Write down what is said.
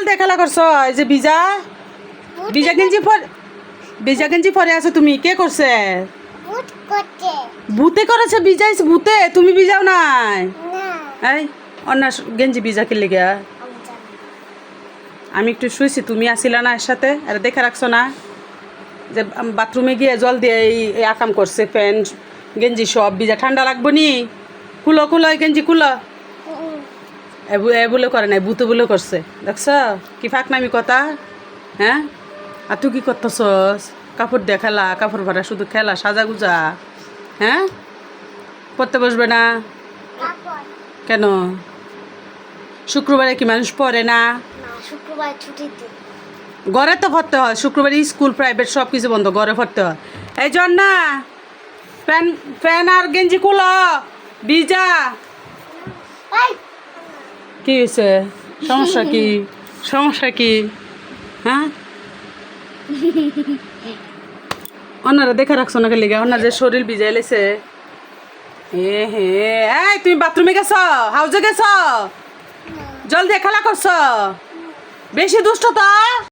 দিয়ে খেলা করছো এই যে ভিজা ভিজা গেঞ্জি পরে ভিজা গেঞ্জি পরে আছো তুমি কে করছে ভূত করছে ভূতে করেছে ভিজাইছ ভূতে তুমি ভিজাও নাই না এই অন্য গেঞ্জি ভিজা কিনলে গিয়া আমি জানি আমি একটু শুয়েছি তুমি আসিলা না এর সাথে আর দেখে রাখছো না যে বাথরুমে গিয়ে জল দিয়ে এই আকাম করছে ফ্যান গেঞ্জি সব ভিজা ঠান্ডা লাগবো নি খুলো খুলো এই গেঞ্জি খুলো বলে করে নাই ভূতে বলে করছে দেখছ কি ফাঁক নামি কথা হ্যাঁ আর তুই কি করতেছস কাপড় দিয়ে খেলা কাপড় ভরা শুধু খেলা সাজা গুজা হ্যাঁ পড়তে বসবে না কাপড় কেন শুক্রবারে কি মানুষ পড়ে না না শুক্রবার ছুটির দিন ঘরে তো ভরতে হয় শুক্রবারে স্কুল প্রাইভেট সব কিছু বন্ধ ঘরে ভরতে হয় এই জন্য না ফ্যান ফ্যান আর গেঞ্জি খুলো ভিজা এই কি হয়েছে সমস্যা কি সমস্যা কি হ্যাঁ ওনারা দেখা রাখছো না গেলে ওনাদের শরীর ভিজাই লেছে এ হে এই তুমি বাথরুমে গেছ হাউজে গেছ জল দিয়ে খেলা করছো বেশি দুষ্ট তো